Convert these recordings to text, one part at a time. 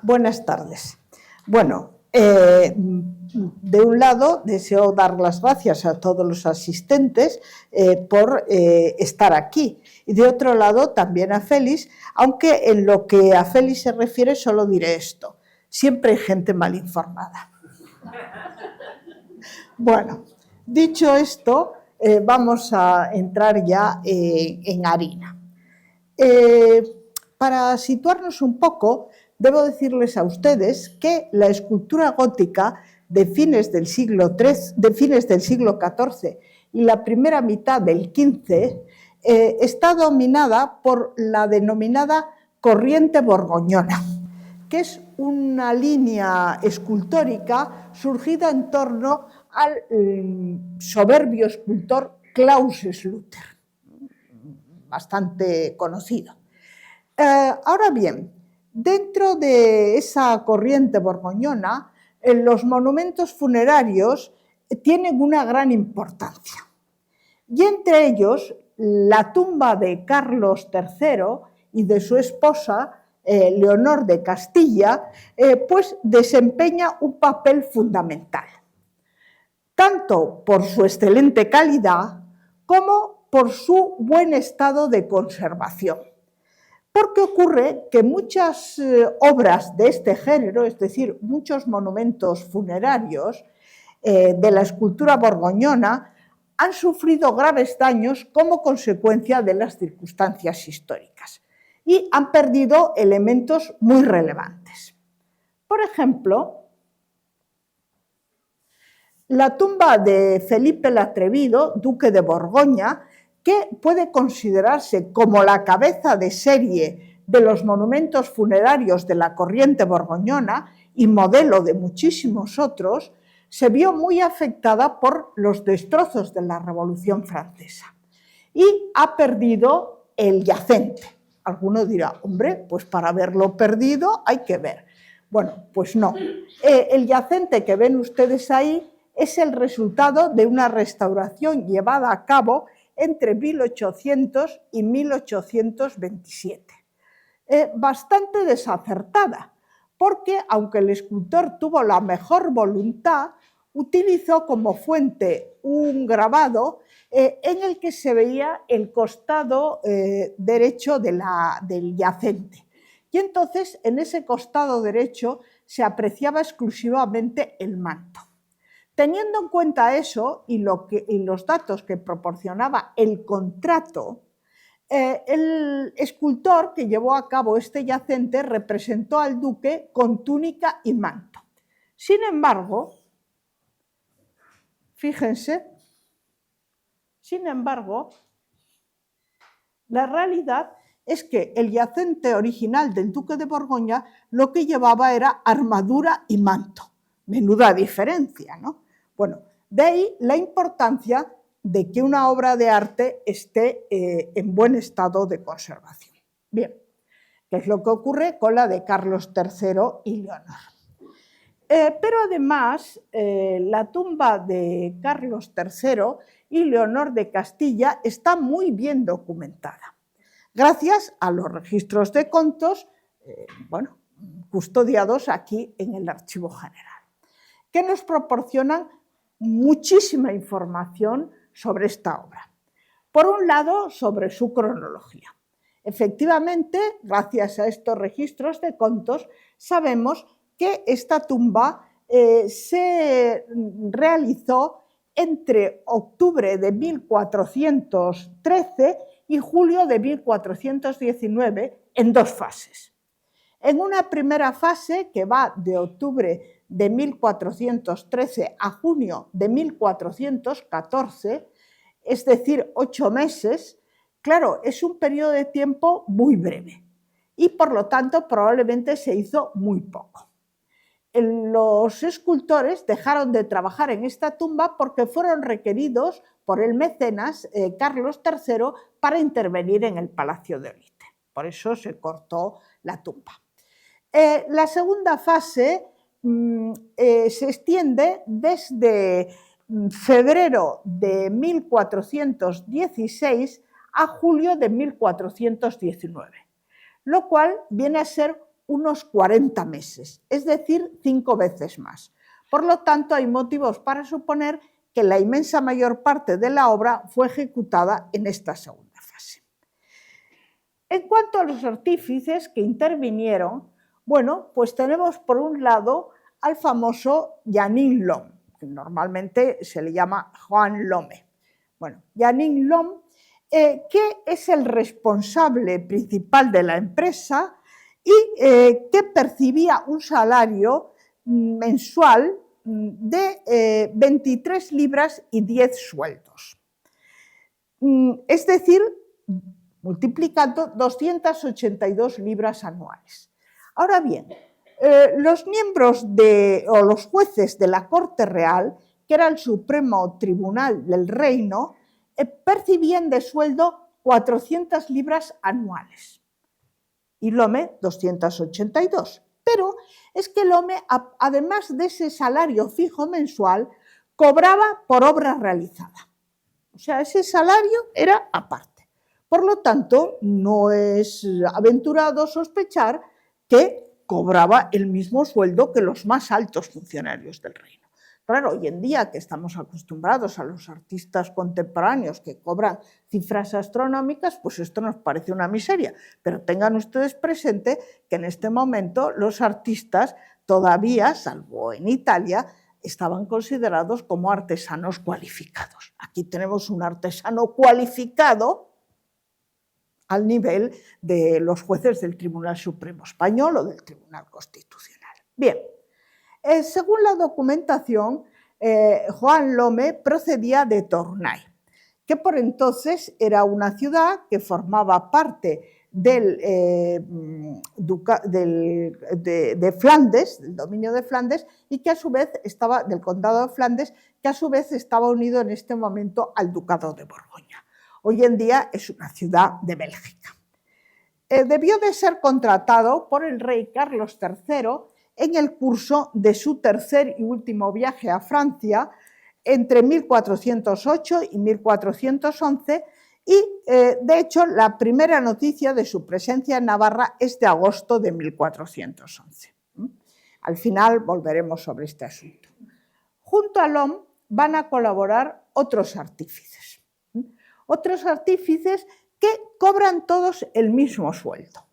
Buenas tardes. Bueno, de un lado deseo dar las gracias a todos los asistentes por estar aquí y de otro lado también a Félix, aunque en lo que a Félix se refiere solo diré esto: siempre hay gente mal informada. Bueno, dicho esto, vamos a entrar ya en harina. Para situarnos un poco, debo decirles a ustedes que la escultura gótica de fines del siglo XIV y la primera mitad del XV está dominada por la denominada corriente borgoñona, que es una línea escultórica surgida en torno al soberbio escultor Klaus Schluter, bastante conocido. Ahora bien, dentro de esa corriente borgoñona, los monumentos funerarios tienen una gran importancia. Y entre ellos, la tumba de Carlos III y de su esposa, Leonor de Castilla, pues desempeña un papel fundamental, tanto por su excelente calidad como por su buen estado de conservación. Porque ocurre que muchas obras de este género, es decir, muchos monumentos funerarios de la escultura borgoñona, han sufrido graves daños como consecuencia de las circunstancias históricas y han perdido elementos muy relevantes. Por ejemplo, la tumba de Felipe el Atrevido, duque de Borgoña, que puede considerarse como la cabeza de serie de los monumentos funerarios de la corriente borgoñona y modelo de muchísimos otros, se vio muy afectada por los destrozos de la Revolución Francesa y ha perdido el yacente. Alguno dirá, hombre, pues para haberlo perdido hay que ver. Bueno, pues no. El yacente que ven ustedes ahí es el resultado de una restauración llevada a cabo entre 1800 y 1827. Bastante desacertada, porque aunque el escultor tuvo la mejor voluntad, utilizó como fuente un grabado en el que se veía el costado derecho del yacente. Y entonces en ese costado derecho se apreciaba exclusivamente el manto. Teniendo en cuenta eso y los datos que proporcionaba el contrato, el escultor que llevó a cabo este yacente representó al duque con túnica y manto. Sin embargo, fíjense, la realidad es que el yacente original del duque de Borgoña lo que llevaba era armadura y manto. Menuda diferencia, ¿no? Bueno, de ahí la importancia de que una obra de arte esté en buen estado de conservación. Bien, ¿qué es lo que ocurre con la de Carlos III y Leonor? Pero además, la tumba de Carlos III y Leonor de Castilla está muy bien documentada, gracias a los registros de contos, custodiados aquí en el Archivo General, que nos proporcionan muchísima información sobre esta obra. Por un lado, sobre su cronología. Efectivamente, gracias a estos registros de contos, sabemos que esta tumba se realizó entre octubre de 1413 y julio de 1419 en dos fases. En una primera fase, que va de octubre de 1413 a junio de 1414, es decir, 8 meses, claro, es un periodo de tiempo muy breve y por lo tanto probablemente se hizo muy poco. Los escultores dejaron de trabajar en esta tumba porque fueron requeridos por el mecenas Carlos III para intervenir en el Palacio de Olite. Por eso se cortó la tumba. La segunda fase se extiende desde febrero de 1416 a julio de 1419, lo cual viene a ser unos 40 meses, es decir, 5 veces más. Por lo tanto, hay motivos para suponer que la inmensa mayor parte de la obra fue ejecutada en esta segunda fase. En cuanto a los artífices que intervinieron, bueno, pues tenemos por un lado al famoso Yanin Lom, que normalmente se le llama Joan Lome. Bueno, Yanin Lom, que es el responsable principal de la empresa y que percibía un salario mensual de 23 libras y 10 sueldos. Es decir, multiplicando 282 libras anuales. Ahora bien, los miembros o los jueces de la Corte Real, que era el Supremo Tribunal del Reino, percibían de sueldo 400 libras anuales y Lome 282. Pero es que Lome, además de ese salario fijo mensual, cobraba por obra realizada. O sea, ese salario era aparte. Por lo tanto, no es aventurado sospechar que cobraba el mismo sueldo que los más altos funcionarios del reino. Claro, hoy en día que estamos acostumbrados a los artistas contemporáneos que cobran cifras astronómicas, pues esto nos parece una miseria. Pero tengan ustedes presente que en este momento los artistas todavía, salvo en Italia, estaban considerados como artesanos cualificados. Aquí tenemos un artesano cualificado al nivel de los jueces del Tribunal Supremo Español o del Tribunal Constitucional. Bien. Según la documentación, Joan Lome procedía de Tournai, que por entonces era una ciudad que formaba parte de Flandes, del dominio de Flandes, y que a su vez estaba del condado de Flandes, que a su vez estaba unido en este momento al ducado de Borgoña. Hoy en día es una ciudad de Bélgica. Debió de ser contratado por el rey Carlos III en el curso de su tercer y último viaje a Francia entre 1408 y 1411 y, de hecho, la primera noticia de su presencia en Navarra es de agosto de 1411. Al final volveremos sobre este asunto. Junto a Lom van a colaborar otros artífices. Otros artífices que cobran todos el mismo sueldo.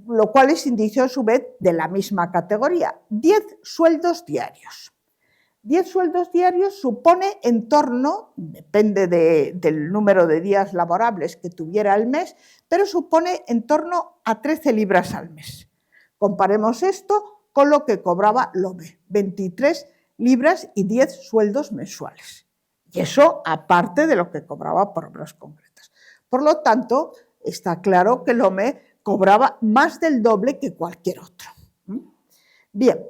Lo cual es indicio a su vez de la misma categoría, 10 sueldos diarios. 10 sueldos diarios supone en torno, depende del número de días laborables que tuviera el mes, pero supone en torno a 13 libras al mes. Comparemos esto con lo que cobraba Lome, 23 libras y 10 sueldos mensuales. Y eso aparte de lo que cobraba por obras concretas. Por lo tanto, está claro que Lome cobraba más del doble que cualquier otro. Bien,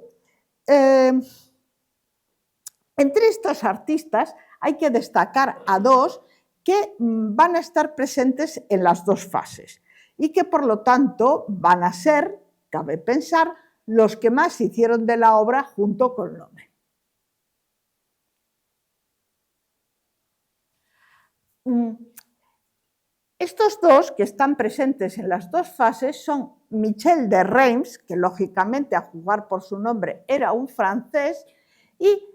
entre estos artistas hay que destacar a dos que van a estar presentes en las dos fases y que por lo tanto van a ser, cabe pensar, los que más hicieron de la obra junto con Lome. Estos dos que están presentes en las dos fases son Michel de Reims, que lógicamente a jugar por su nombre era un francés, y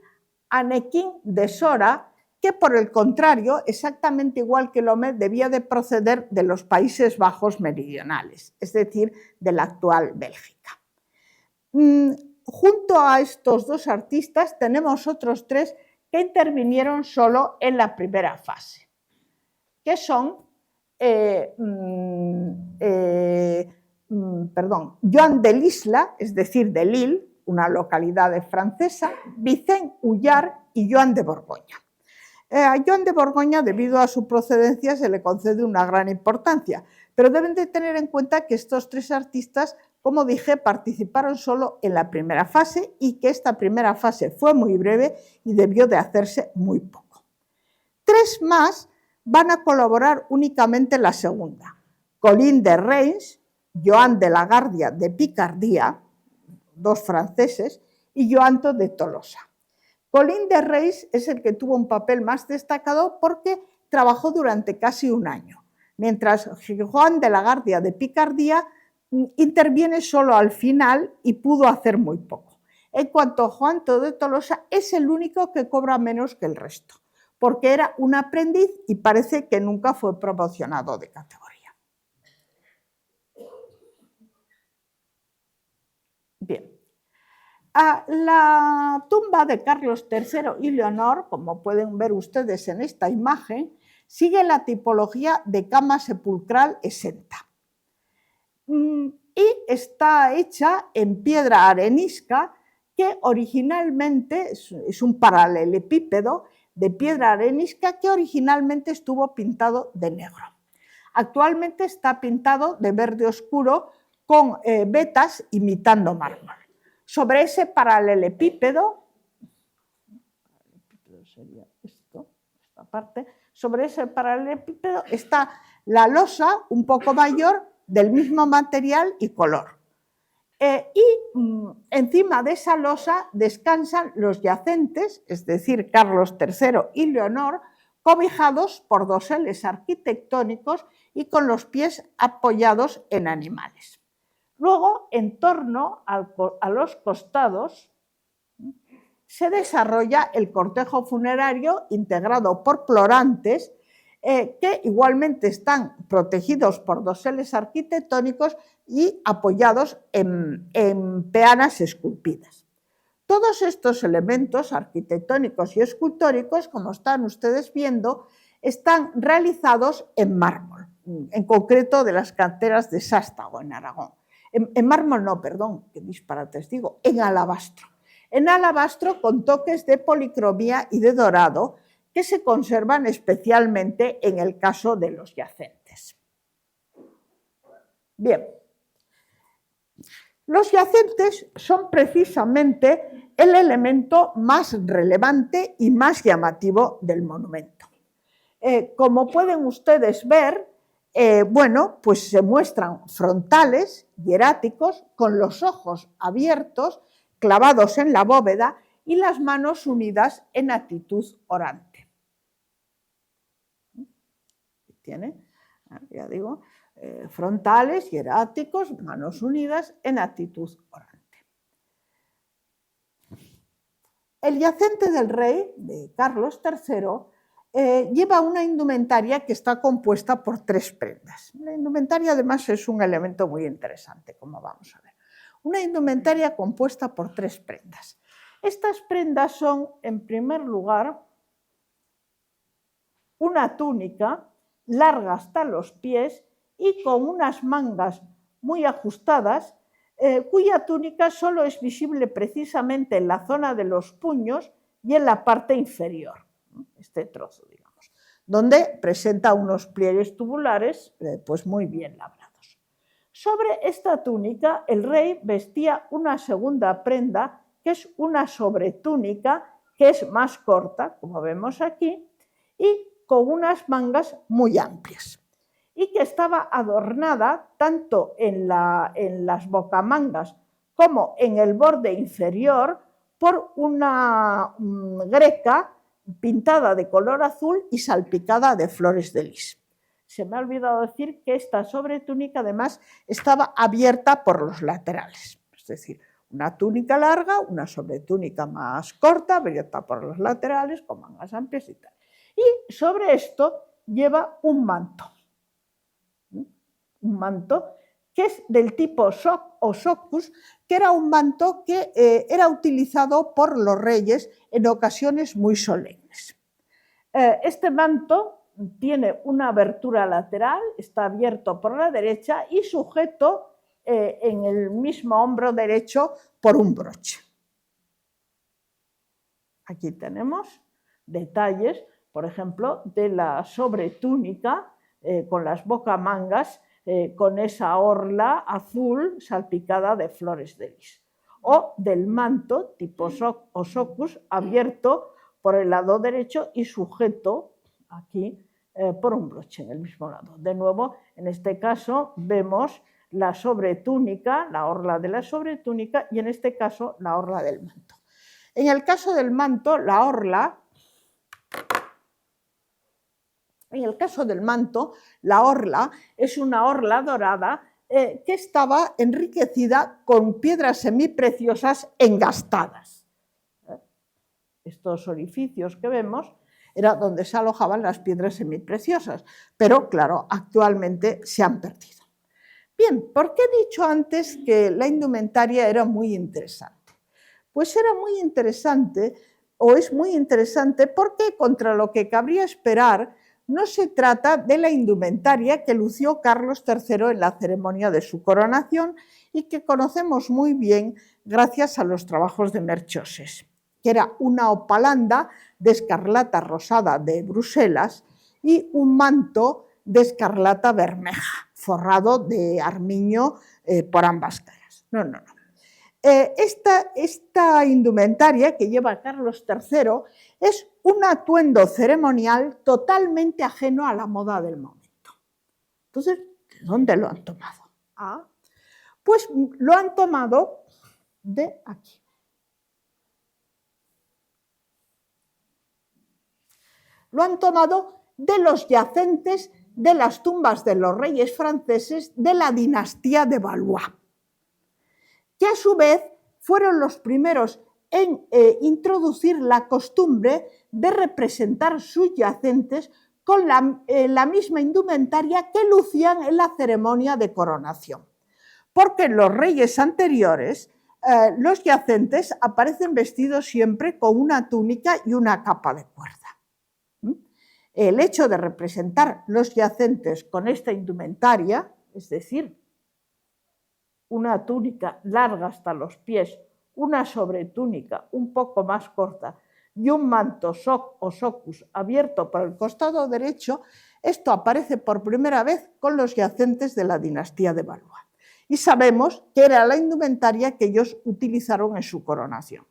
Annequin de Sora, que por el contrario, exactamente igual que Lome, debía de proceder de los Países Bajos meridionales, es decir, de la actual Bélgica. Junto a estos dos artistas tenemos otros tres que intervinieron solo en la primera fase, que son Joan de l'Isla, es decir, de Lille, una localidad francesa, Vicent Hullard y Joan de Borgoña. A Joan de Borgoña, debido a su procedencia, se le concede una gran importancia, pero deben de tener en cuenta que estos tres artistas, como dije, participaron solo en la primera fase y que esta primera fase fue muy breve y debió de hacerse muy poco. Tres más van a colaborar únicamente en la segunda. Colin de Reims, Joan de la Guardia de Picardía, dos franceses, y Joanto de Tolosa. Colin de Reims es el que tuvo un papel más destacado porque trabajó durante casi un año, mientras Joan de la Guardia de Picardía interviene solo al final y pudo hacer muy poco. En cuanto a Juan de Tolosa, es el único que cobra menos que el resto, porque era un aprendiz y parece que nunca fue promocionado de categoría. Bien. La tumba de Carlos III y Leonor, como pueden ver ustedes en esta imagen, sigue la tipología de cama sepulcral exenta. Y está hecha en piedra arenisca, que originalmente es un paralelepípedo de piedra arenisca que originalmente estuvo pintado de negro. Actualmente está pintado de verde oscuro con vetas imitando mármol. Sobre ese paralelepípedo, sería esto, esta parte, sobre ese paralelepípedo está la losa un poco mayor del mismo material y color. Encima de esa losa descansan los yacentes, es decir, Carlos III y Leonor, cobijados por doseles arquitectónicos y con los pies apoyados en animales. Luego, en torno a los costados, se desarrolla el cortejo funerario integrado por plorantes que igualmente están protegidos por doseles arquitectónicos y apoyados en peanas esculpidas. Todos estos elementos arquitectónicos y escultóricos, como están ustedes viendo, están realizados en mármol, en concreto de las canteras de Sástago, en Aragón. En mármol no, perdón, qué disparates digo, en alabastro. En alabastro con toques de policromía y de dorado que se conservan especialmente en el caso de los yacentes. Bien, los yacentes son precisamente el elemento más relevante y más llamativo del monumento. Como pueden ustedes ver, bueno, pues se muestran frontales, hieráticos, con los ojos abiertos, clavados en la bóveda y las manos unidas en actitud orante. Tiene, ya digo, frontales, hieráticos, manos unidas en actitud orante. El yacente del rey, de Carlos III, lleva una indumentaria que está compuesta por 3 prendas. La indumentaria además es un elemento muy interesante, como vamos a ver. Una indumentaria compuesta por 3 prendas. Estas prendas son, en primer lugar, una túnica larga hasta los pies y con unas mangas muy ajustadas, cuya túnica solo es visible precisamente en la zona de los puños y en la parte inferior, este trozo, digamos, donde presenta unos pliegues tubulares pues muy bien labrados. Sobre esta túnica el rey vestía una segunda prenda, que es una sobretúnica, que es más corta, como vemos aquí, y con unas mangas muy amplias, y que estaba adornada tanto en las bocamangas como en el borde inferior por una greca pintada de color azul y salpicada de flores de lis. Se me ha olvidado decir que esta sobretúnica además estaba abierta por los laterales, es decir, una túnica larga, una sobretúnica más corta, abierta por los laterales con mangas amplias y tal. Y sobre esto lleva un manto que es del tipo soc o socus, que era un manto que era utilizado por los reyes en ocasiones muy solemnes. Este manto tiene una abertura lateral, está abierto por la derecha y sujeto en el mismo hombro derecho por un broche. Aquí tenemos detalles, por ejemplo, de la sobretúnica con las bocamangas, con esa orla azul salpicada de flores de lis, o del manto tipo soc o socus abierto por el lado derecho y sujeto aquí por un broche en el mismo lado. De nuevo, en este caso vemos la sobretúnica, la orla de la sobretúnica, y en este caso la orla del manto. En el caso del manto, la orla es una orla dorada que estaba enriquecida con piedras semipreciosas engastadas. Estos orificios que vemos era donde se alojaban las piedras semipreciosas, pero claro, actualmente se han perdido. Bien, ¿por qué he dicho antes que la indumentaria era muy interesante? Pues era muy interesante, o es muy interesante, porque contra lo que cabría esperar, no se trata de la indumentaria que lució Carlos III en la ceremonia de su coronación y que conocemos muy bien gracias a los trabajos de Merchoses, que era una opalanda de escarlata rosada de Bruselas y un manto de escarlata bermeja, forrado de armiño por ambas caras. No. Esta indumentaria que lleva Carlos III es un atuendo ceremonial totalmente ajeno a la moda del momento. Entonces, ¿de dónde lo han tomado? Pues lo han tomado de aquí. Lo han tomado de los yacentes de las tumbas de los reyes franceses de la dinastía de Valois, que a su vez fueron los primeros en introducir la costumbre de representar sus yacentes con la misma indumentaria que lucían en la ceremonia de coronación. Porque en los reyes anteriores, los yacentes aparecen vestidos siempre con una túnica y una capa de cuerda. El hecho de representar los yacentes con esta indumentaria, es decir, una túnica larga hasta los pies, una sobretúnica un poco más corta y un manto soc o socus abierto por el costado derecho, esto aparece por primera vez con los yacentes de la dinastía de Valois. Y sabemos que era la indumentaria que ellos utilizaron en su coronación.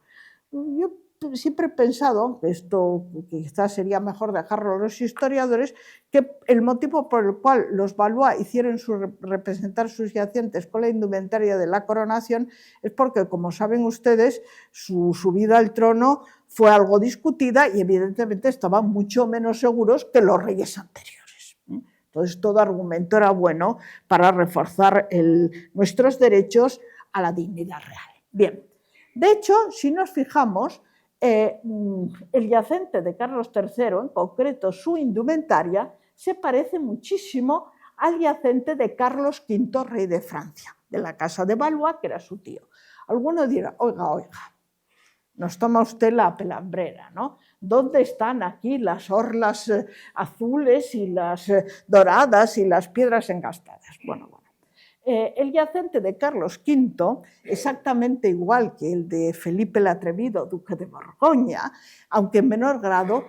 Yo siempre he pensado, esto quizás sería mejor dejarlo a los historiadores, que el motivo por el cual los Valois hicieron representar sus yacentes con la indumentaria de la coronación es porque, como saben ustedes, su subida al trono fue algo discutida y evidentemente estaban mucho menos seguros que los reyes anteriores. Entonces, todo argumento era bueno para reforzar nuestros derechos a la dignidad real. Bien, de hecho, si nos fijamos, el yacente de Carlos III, en concreto su indumentaria, se parece muchísimo al yacente de Carlos V, rey de Francia, de la casa de Valois, que era su tío. Alguno dirá, oiga, nos toma usted la pelambrera, ¿no? ¿Dónde están aquí las orlas azules y las doradas y las piedras engastadas? Bueno. El yacente de Carlos V, exactamente igual que el de Felipe el Atrevido, duque de Borgoña, aunque en menor grado,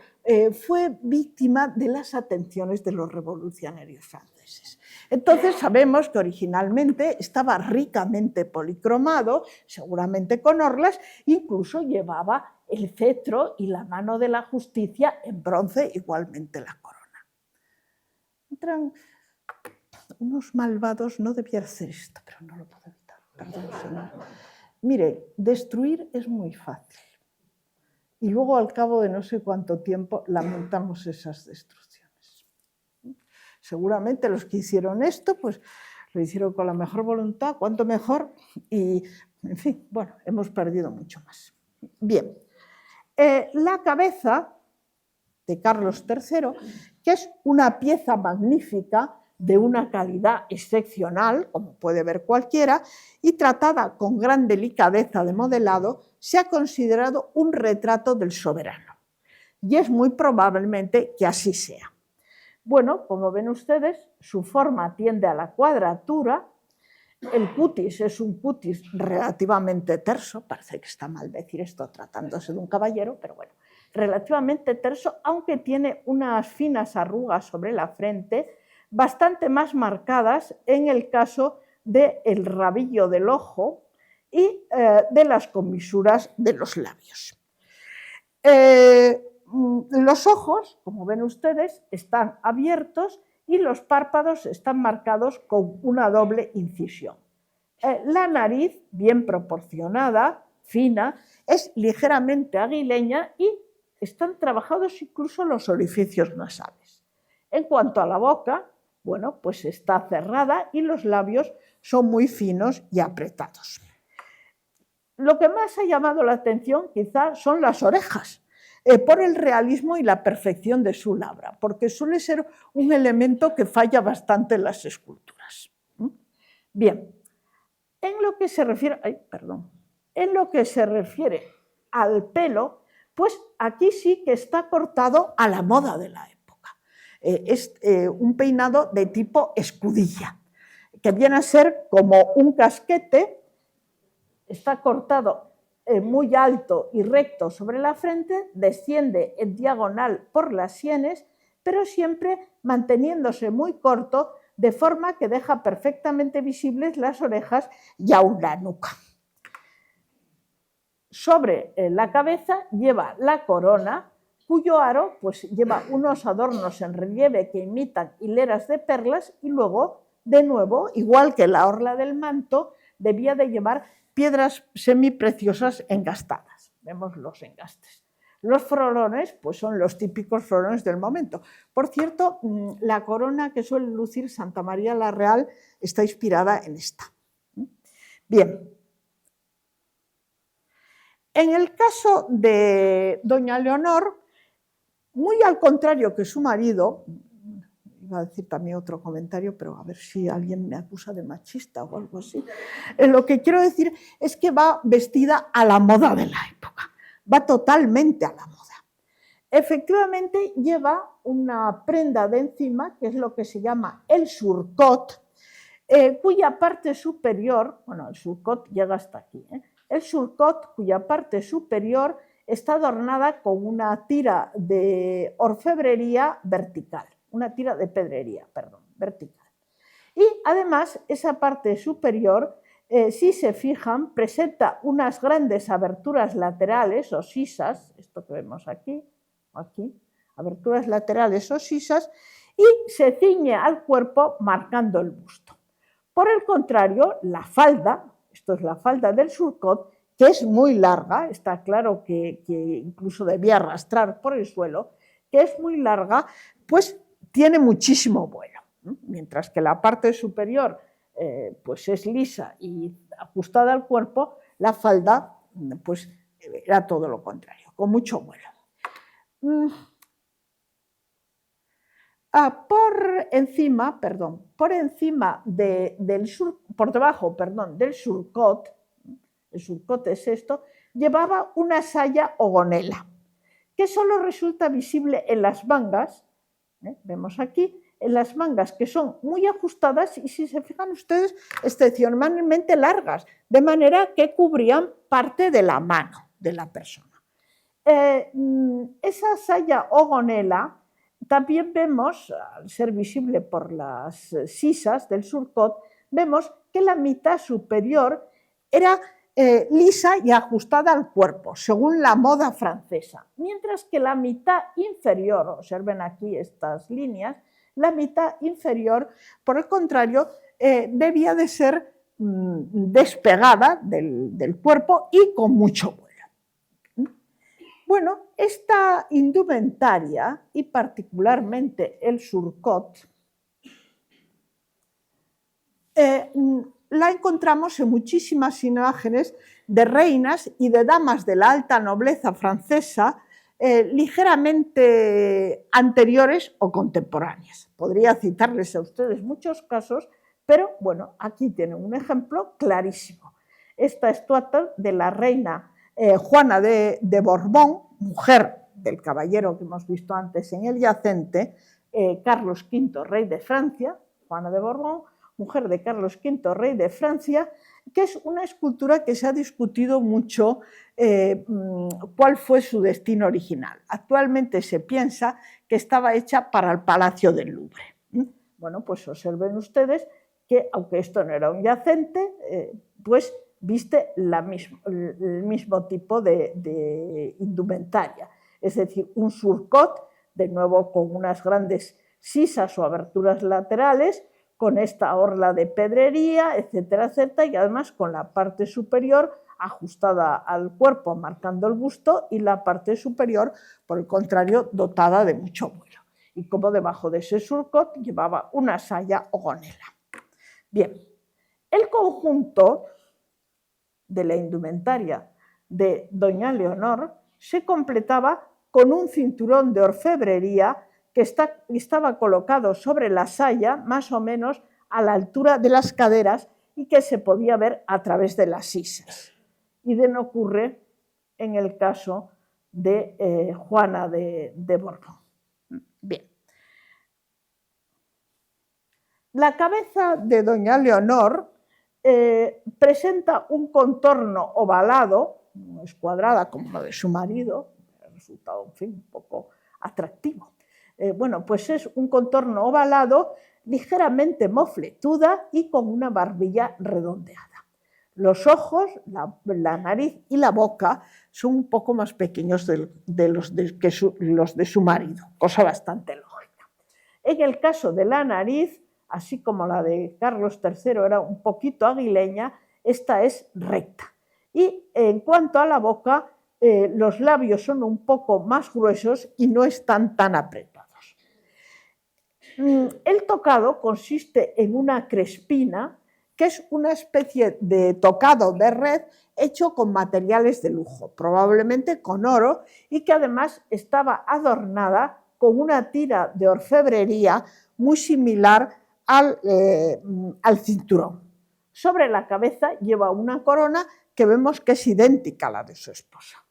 fue víctima de las atenciones de los revolucionarios franceses. Entonces sabemos que originalmente estaba ricamente policromado, seguramente con orlas, incluso llevaba el cetro y la mano de la justicia en bronce, igualmente la corona. Entran unos malvados, no debía hacer esto, pero no lo puedo evitar. Perdón, señor. Mire, destruir es muy fácil. Y luego, al cabo de no sé cuánto tiempo, lamentamos esas destrucciones. Seguramente los que hicieron esto, pues lo hicieron con la mejor voluntad, cuanto mejor, y, en fin, bueno, hemos perdido mucho más. Bien, la cabeza de Carlos III, que es una pieza magnífica, de una calidad excepcional, como puede ver cualquiera, y tratada con gran delicadeza de modelado, se ha considerado un retrato del soberano. Y es muy probablemente que así sea. Bueno, como ven ustedes, su forma tiende a la cuadratura, el cutis es un cutis relativamente terso, parece que está mal decir esto tratándose de un caballero, pero bueno, relativamente terso, aunque tiene unas finas arrugas sobre la frente, bastante más marcadas en el caso del rabillo del ojo y de las comisuras de los labios. Los ojos, como ven ustedes, están abiertos y los párpados están marcados con una doble incisión. La nariz, bien proporcionada, fina, es ligeramente aguileña y están trabajados incluso los orificios nasales. En cuanto a la boca, bueno, pues está cerrada y los labios son muy finos y apretados. Lo que más ha llamado la atención quizás son las orejas, por el realismo y la perfección de su labra, porque suele ser un elemento que falla bastante en las esculturas. Bien, en lo que se refiere, al pelo, pues aquí sí que está cortado a la moda de la época. Es un peinado de tipo escudilla, que viene a ser como un casquete, está cortado muy alto y recto sobre la frente, desciende en diagonal por las sienes, pero siempre manteniéndose muy corto, de forma que deja perfectamente visibles las orejas y aún la nuca. Sobre la cabeza lleva la corona, cuyo aro pues, lleva unos adornos en relieve que imitan hileras de perlas y luego, de nuevo, igual que la orla del manto, debía de llevar piedras semipreciosas engastadas. Vemos los engastes. Los frolones pues son los típicos frolones del momento. Por cierto, la corona que suele lucir Santa María la Real está inspirada en esta. Bien. En el caso de doña Leonor, muy al contrario que su marido, iba a decir también otro comentario, pero a ver si alguien me acusa de machista o algo así, lo que quiero decir es que va vestida a la moda de la época, va totalmente a la moda. Efectivamente lleva una prenda de encima, que es lo que se llama el surcot, cuya parte superior, bueno, el surcot llega hasta aquí, el surcot, cuya parte superior está adornada con una tira de orfebrería vertical, una tira de pedrería, perdón, vertical. Y además, esa parte superior, si se fijan, presenta unas grandes aberturas laterales o sisas, esto que vemos aquí, aberturas laterales o sisas, y se ciñe al cuerpo marcando el busto. Por el contrario, la falda, esto es la falda del surcot, que es muy larga, está claro que incluso debía arrastrar por el suelo, que es muy larga, pues tiene muchísimo vuelo, mientras que la parte superior pues es lisa y ajustada al cuerpo, la falda pues era todo lo contrario, con mucho vuelo. Por debajo del surcot, el surcot es esto, llevaba una saya o gonela, que solo resulta visible en las mangas, vemos aquí, en las mangas que son muy ajustadas y, si se fijan ustedes, excepcionalmente largas, de manera que cubrían parte de la mano de la persona. Esa saya o gonela también vemos, al ser visible por las sisas del surcot, vemos que la mitad superior era lisa y ajustada al cuerpo, según la moda francesa, mientras que la mitad inferior, observen aquí estas líneas, la mitad inferior, por el contrario, debía de ser despegada del cuerpo y con mucho vuelo. Bueno, esta indumentaria, y particularmente el surcot, la encontramos en muchísimas imágenes de reinas y de damas de la alta nobleza francesa ligeramente anteriores o contemporáneas. Podría citarles a ustedes muchos casos, pero bueno, aquí tienen un ejemplo clarísimo. Esta estatua de la reina Juana de Borbón, mujer del caballero que hemos visto antes en el yacente, Carlos V, rey de Francia, Juana de Borbón, mujer de Carlos V, rey de Francia, que es una escultura que se ha discutido mucho cuál fue su destino original. Actualmente se piensa que estaba hecha para el Palacio del Louvre. Bueno, pues observen ustedes que, aunque esto no era un yacente, pues viste el mismo tipo de indumentaria, es decir, un surcot, de nuevo con unas grandes sisas o aberturas laterales, con esta orla de pedrería, etcétera, etcétera, y además con la parte superior ajustada al cuerpo, marcando el busto, y la parte superior, por el contrario, dotada de mucho vuelo. Y como debajo de ese surcot llevaba una saya o gonela. Bien, El conjunto de la indumentaria de doña Leonor se completaba con un cinturón de orfebrería que estaba colocado sobre la saya, más o menos a la altura de las caderas, y que se podía ver a través de las sisas. Idem ocurre en el caso de Juana de Borbón. Bien. La cabeza de doña Leonor presenta un contorno ovalado, no es cuadrada como la de su marido, ha resultado, en fin, un poco atractivo. Bueno, pues es un contorno ovalado, ligeramente mofletuda y con una barbilla redondeada. Los ojos, la nariz y la boca son un poco más pequeños que los de su marido, cosa bastante lógica. En el caso de la nariz, así como la de Carlos III era un poquito aguileña, esta es recta. Y en cuanto a la boca, los labios son un poco más gruesos y no están tan apretados. El tocado consiste en una crespina, que es una especie de tocado de red hecho con materiales de lujo, probablemente con oro, y que además estaba adornada con una tira de orfebrería muy similar al cinturón. Sobre la cabeza lleva una corona que vemos que es idéntica a la de su esposa.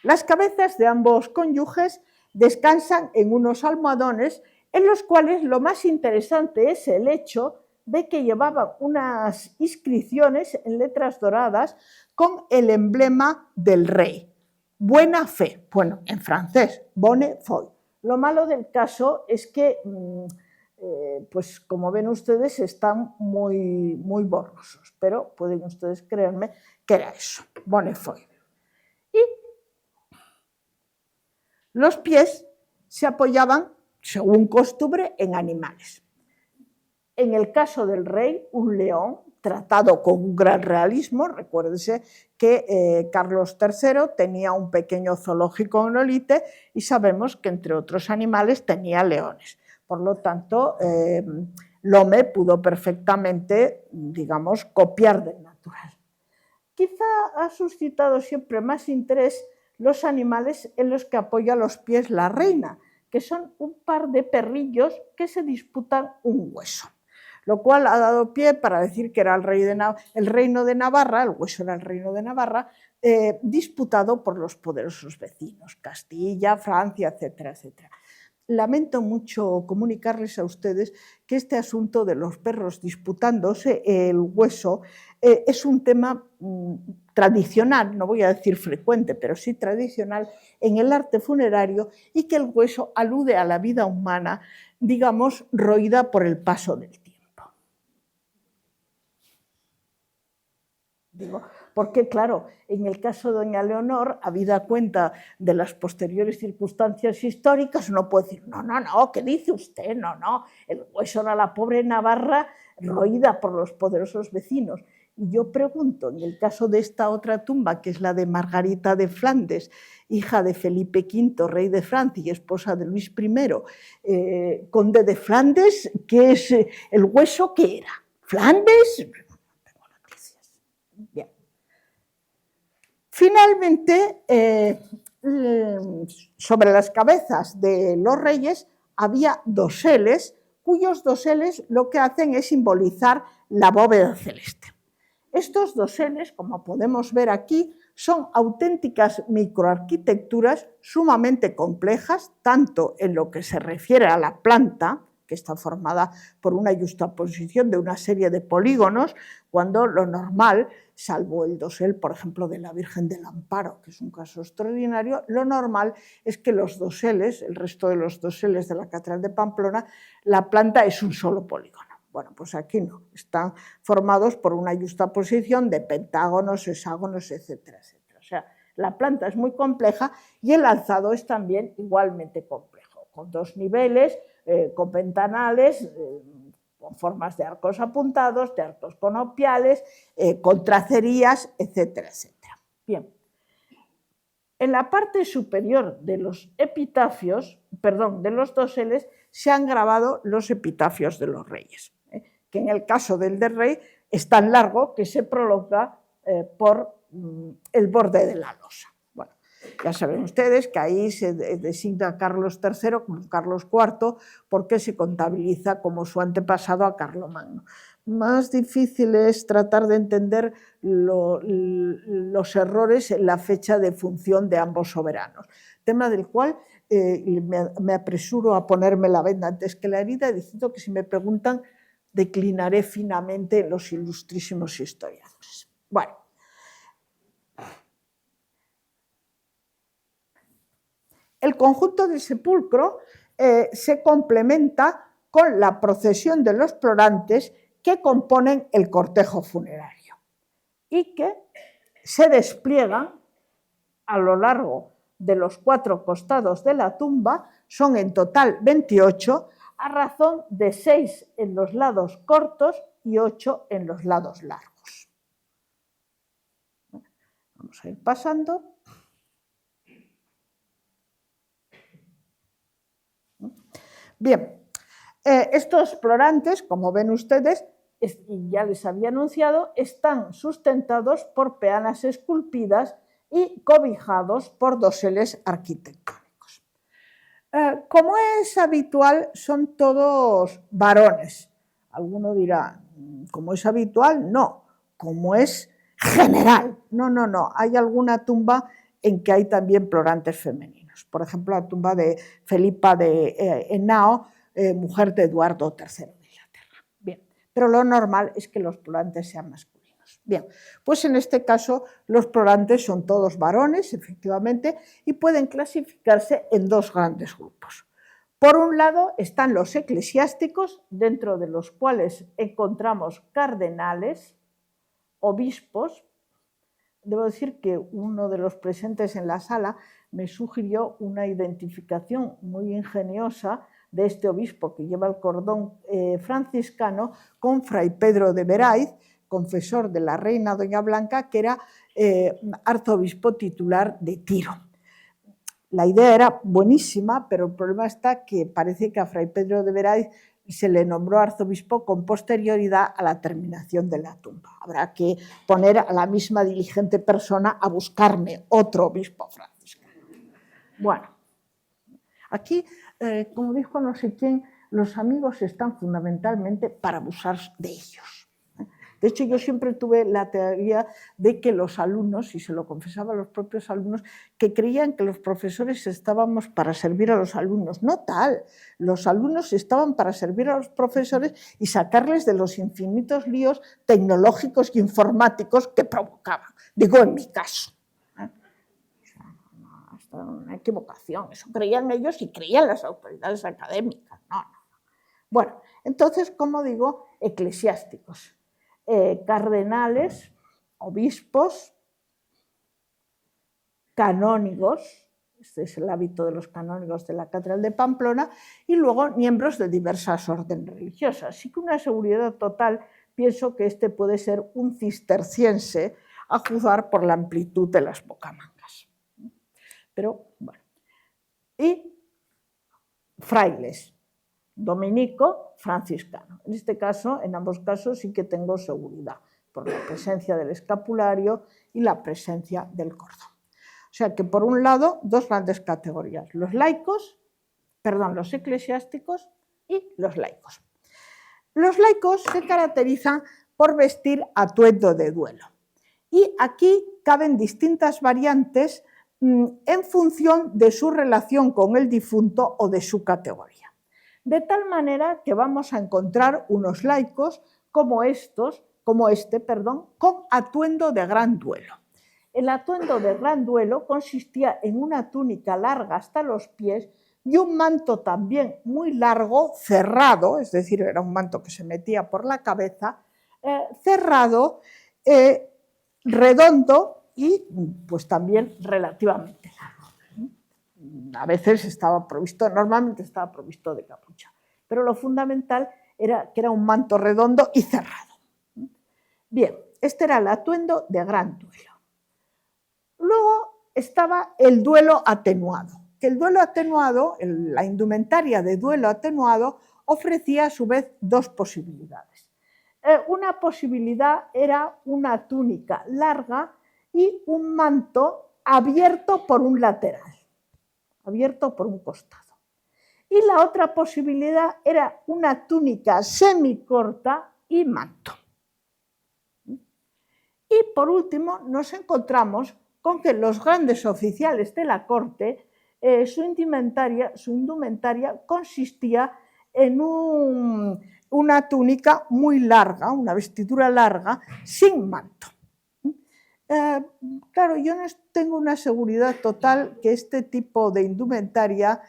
Las cabezas de ambos cónyuges descansan en unos almohadones en los cuales lo más interesante es el hecho de que llevaban unas inscripciones en letras doradas con el emblema del rey. Buena fe, bueno, en francés, bonne foi. Lo malo del caso es que, pues como ven ustedes, están muy borrosos, pero pueden ustedes creerme que era eso, bonne foi. Y los pies se apoyaban, según costumbre, en animales. En el caso del rey, un león tratado con un gran realismo. Recuérdense que Carlos III tenía un pequeño zoológico en Olite y sabemos que, entre otros animales, tenía leones. Por lo tanto, Lome pudo perfectamente, digamos, copiar del natural. Quizá ha suscitado siempre más interés los animales en los que apoya los pies la reina, que son un par de perrillos que se disputan un hueso, lo cual ha dado pie para decir que era el reino de Navarra, el hueso era el reino de Navarra, disputado por los poderosos vecinos, Castilla, Francia, etcétera, etcétera. Lamento mucho comunicarles a ustedes que este asunto de los perros disputándose el hueso es un tema tradicional, no voy a decir frecuente, pero sí tradicional en el arte funerario, y que el hueso alude a la vida humana, digamos, roída por el paso del tiempo. Digo, porque claro, en el caso de doña Leonor, habida cuenta de las posteriores circunstancias históricas, uno puede decir, no, ¿qué dice usted? No, el hueso era la pobre Navarra roída por los poderosos vecinos. Y yo pregunto, en el caso de esta otra tumba, que es la de Margarita de Flandes, hija de Felipe V, rey de Francia y esposa de Luis I, conde de Flandes, ¿qué es el hueso? ¿Qué era? ¿Flandes? Bien. Finalmente, sobre las cabezas de los reyes había doseles, cuyos doseles lo que hacen es simbolizar la bóveda celeste. Estos doseles, como podemos ver aquí, son auténticas microarquitecturas sumamente complejas, tanto en lo que se refiere a la planta, que está formada por una yuxtaposición de una serie de polígonos, cuando lo normal, salvo el dosel, por ejemplo, de la Virgen del Amparo, que es un caso extraordinario, lo normal es que los doseles, el resto de los doseles de la Catedral de Pamplona, la planta es un solo polígono. Bueno, pues aquí no, están formados por una yuxtaposición de pentágonos, hexágonos, etcétera, etcétera. O sea, la planta es muy compleja y el alzado es también igualmente complejo, con dos niveles, con ventanales, con formas de arcos apuntados, de arcos conopiales, con tracerías, etcétera, etcétera. Bien. En la parte superior de los epitafios, de los doseles, se han grabado los epitafios de los reyes, que que en el caso del rey es tan largo que se prolonga por el borde de la losa. Bueno, ya saben ustedes que ahí se designa a Carlos III como Carlos IV porque se contabiliza como su antepasado a Carlomagno. Más difícil es tratar de entender los errores en la fecha de función de ambos soberanos, tema del cual me apresuro a ponerme la venda antes que la herida, diciendo que si me preguntan declinaré finamente los ilustrísimos historiadores. Bueno, el conjunto del sepulcro se complementa con la procesión de los plorantes que componen el cortejo funerario y que se despliegan a lo largo de los 4 costados de la tumba, son en total 28, a razón de 6 en los lados cortos y 8 en los lados largos. Vamos a ir pasando. Bien, estos plorantes, como ven ustedes, y ya les había anunciado, están sustentados por peanas esculpidas y cobijados por doseles arquitectónicos. Como es habitual, son todos varones. Alguno dirá, ¿como es habitual? No, como es general. No, hay alguna tumba en que hay también plorantes femeninos. Por ejemplo, la tumba de Felipa de Henao, mujer de Eduardo III de Inglaterra. Bien, pero lo normal es que los plorantes sean masculinos. Bien, pues en este caso los plorantes son todos varones, efectivamente, y pueden clasificarse en 2 grandes grupos. Por un lado están los eclesiásticos, dentro de los cuales encontramos cardenales, obispos. Debo decir que uno de los presentes en la sala me sugirió una identificación muy ingeniosa de este obispo que lleva el cordón franciscano con Fray Pedro de Veraiz, confesor de la reina Doña Blanca, que era arzobispo titular de Tiro. La idea era buenísima, pero el problema está que parece que a Fray Pedro de Veraiz se le nombró arzobispo con posterioridad a la terminación de la tumba. Habrá que poner a la misma diligente persona a buscarme otro obispo franciscano. Bueno, aquí, como dijo no sé quién, los amigos están fundamentalmente para abusar de ellos. De hecho, yo siempre tuve la teoría de que los alumnos, y se lo confesaba a los propios alumnos, que creían que los profesores estábamos para servir a los alumnos. No tal, los alumnos estaban para servir a los profesores y sacarles de los infinitos líos tecnológicos y informáticos que provocaban. Digo, en mi caso. Hasta una equivocación, eso creían ellos y creían las autoridades académicas. No. Bueno, entonces, como digo, eclesiásticos. Cardenales, obispos, canónigos, este es el hábito de los canónigos de la Catedral de Pamplona, y luego miembros de diversas órdenes religiosas. Así que una seguridad total, pienso que este puede ser un cisterciense, a juzgar por la amplitud de las bocamangas. Pero bueno, y frailes, dominico, franciscano. En este caso, en ambos casos sí que tengo seguridad por la presencia del escapulario y la presencia del cordón. O sea que por un lado, 2 grandes categorías, los eclesiásticos y los laicos. Los laicos se caracterizan por vestir atuendo de duelo. Y aquí caben distintas variantes en función de su relación con el difunto o de su categoría. De tal manera que vamos a encontrar unos laicos como este, con atuendo de gran duelo. El atuendo de gran duelo consistía en una túnica larga hasta los pies y un manto también muy largo, cerrado, es decir, era un manto que se metía por la cabeza, cerrado, redondo y pues también relativamente largo. A veces normalmente estaba provisto de capucha, pero lo fundamental era que era un manto redondo y cerrado. Bien, este era el atuendo de gran duelo. Luego estaba el duelo atenuado, que el duelo atenuado, la indumentaria de duelo atenuado, ofrecía a su vez 2 posibilidades. Una posibilidad era una túnica larga y un manto abierto por un lateral, abierto por un costado. Y la otra posibilidad era una túnica semicorta y manto. Y por último nos encontramos con que los grandes oficiales de la corte, su indumentaria consistía en una túnica muy larga, una vestidura larga, sin manto. Claro, yo no tengo una seguridad total que este tipo de indumentaria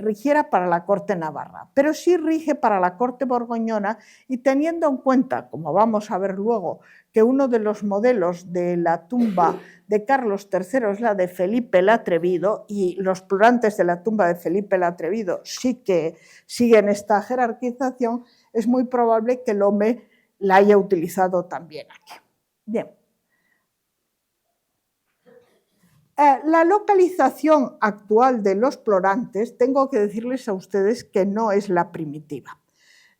rigiera para la corte navarra, pero sí rige para la corte borgoñona, y teniendo en cuenta, como vamos a ver luego, que uno de los modelos de la tumba de Carlos III es la de Felipe el Atrevido, y los plurantes de la tumba de Felipe el Atrevido sí que siguen esta jerarquización, es muy probable que Lome la haya utilizado también aquí. Bien. La localización actual de los plurantes, tengo que decirles a ustedes que no es la primitiva,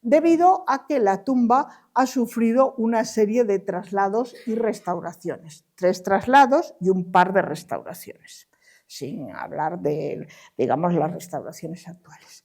debido a que la tumba ha sufrido una serie de traslados y restauraciones, 3 traslados y un par de restauraciones, sin hablar de, digamos, las restauraciones actuales.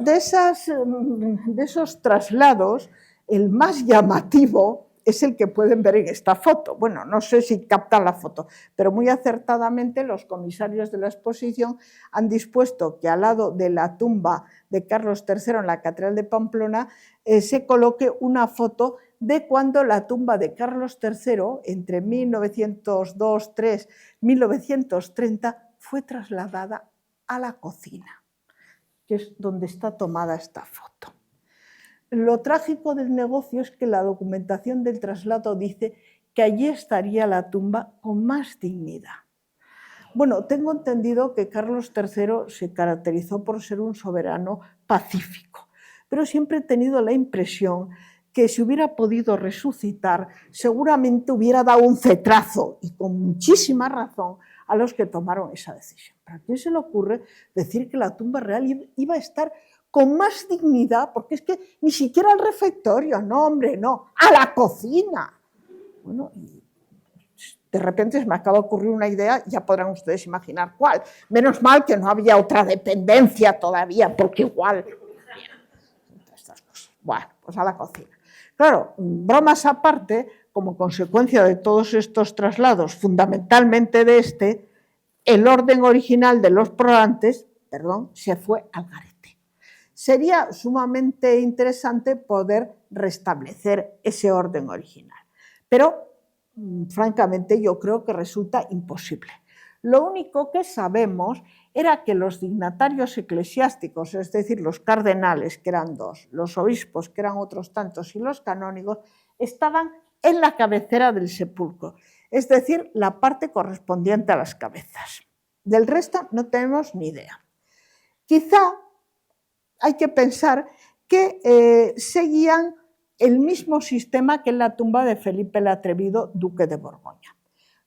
De esos traslados, el más llamativo es el que pueden ver en esta foto. Bueno, no sé si captan la foto, pero muy acertadamente los comisarios de la exposición han dispuesto que al lado de la tumba de Carlos III en la Catedral de Pamplona se coloque una foto de cuando la tumba de Carlos III, entre 1902-3, 1930, fue trasladada a la cocina, que es donde está tomada esta foto. Lo trágico del negocio es que la documentación del traslado dice que allí estaría la tumba con más dignidad. Bueno, tengo entendido que Carlos III se caracterizó por ser un soberano pacífico, pero siempre he tenido la impresión que si hubiera podido resucitar, seguramente hubiera dado un cetrazo, y con muchísima razón, a los que tomaron esa decisión. ¿Para quién se le ocurre decir que la tumba real iba a estar con más dignidad? Porque es que ni siquiera al refectorio, no, hombre, no, a la cocina. Bueno, y de repente se me acaba de ocurrir una idea, ya podrán ustedes imaginar cuál. Menos mal que no había otra dependencia todavía, porque igual... Estas cosas. Bueno, pues a la cocina. Claro, bromas aparte, como consecuencia de todos estos traslados, fundamentalmente de este, el orden original de los plurantes, se fue al garete. Sería sumamente interesante poder restablecer ese orden original, pero francamente yo creo que resulta imposible. Lo único que sabemos era que los dignatarios eclesiásticos, es decir, los cardenales, que eran 2, los obispos, que eran otros tantos, y los canónigos, estaban en la cabecera del sepulcro, es decir, la parte correspondiente a las cabezas. Del resto no tenemos ni idea. Quizá hay que pensar que seguían el mismo sistema que en la tumba de Felipe el Atrevido, duque de Borgoña,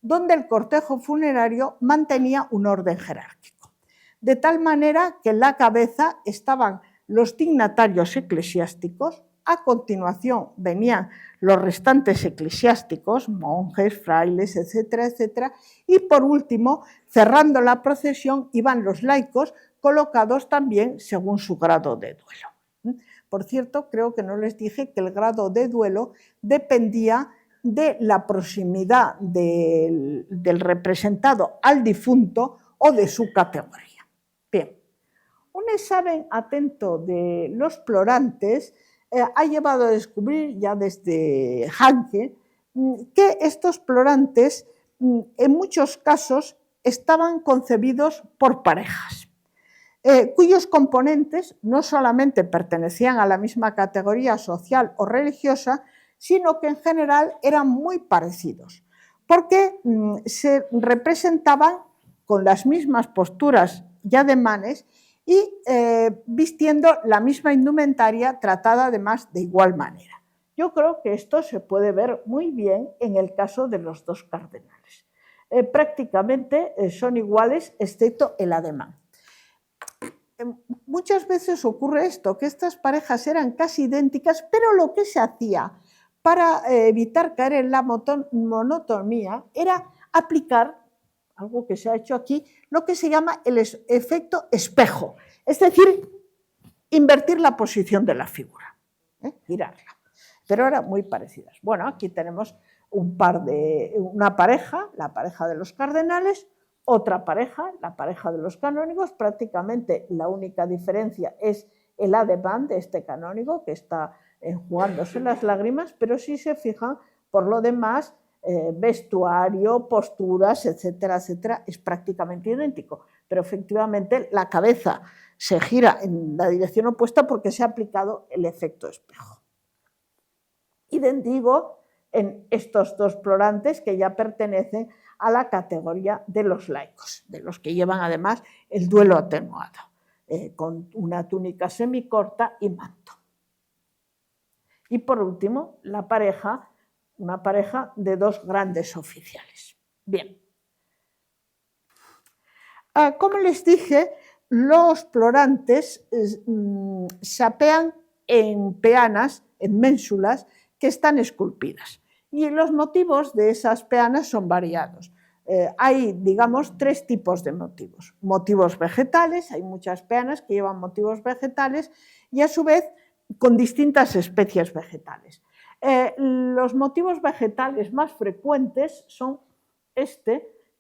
donde el cortejo funerario mantenía un orden jerárquico, de tal manera que en la cabeza estaban los dignatarios eclesiásticos, a continuación venían los restantes eclesiásticos, monjes, frailes, etcétera, etcétera, y por último, cerrando la procesión, iban los laicos, colocados también según su grado de duelo. Por cierto, creo que no les dije que el grado de duelo dependía de la proximidad del representado al difunto o de su categoría. Bien, un examen atento de los plurantes ha llevado a descubrir ya desde Hanke que estos plurantes en muchos casos estaban concebidos por parejas, cuyos componentes no solamente pertenecían a la misma categoría social o religiosa, sino que en general eran muy parecidos, porque se representaban con las mismas posturas y ademanes y vistiendo la misma indumentaria, tratada además de igual manera. Yo creo que esto se puede ver muy bien en el caso de los 2 cardenales. Prácticamente son iguales, excepto el ademán. muchas veces ocurre esto, que estas parejas eran casi idénticas, pero lo que se hacía para evitar caer en la monotonía era aplicar, algo que se ha hecho aquí, lo que se llama el efecto espejo, es decir, invertir la posición de la figura, girarla, pero eran muy parecidas. Bueno, aquí tenemos una pareja, la pareja de los cardenales, otra pareja, la pareja de los canónigos. Prácticamente la única diferencia es el ademán de este canónigo que está enjugándose las lágrimas, pero si se fijan, por lo demás, vestuario, posturas, etcétera, etcétera, es prácticamente idéntico. Pero efectivamente la cabeza se gira en la dirección opuesta porque se ha aplicado el efecto espejo. Idéntico en estos dos plorantes que ya pertenecen a la categoría de los laicos, de los que llevan además el duelo atenuado, con una túnica semicorta y manto. Y por último, una pareja de dos grandes oficiales. Bien. Como les dije, los plorantes se apean en peanas, en ménsulas, que están esculpidas. Y los motivos de esas peanas son variados. Hay, digamos, tres tipos de motivos. Motivos vegetales, hay muchas peanas que llevan motivos vegetales y a su vez con distintas especies vegetales. Los motivos vegetales más frecuentes son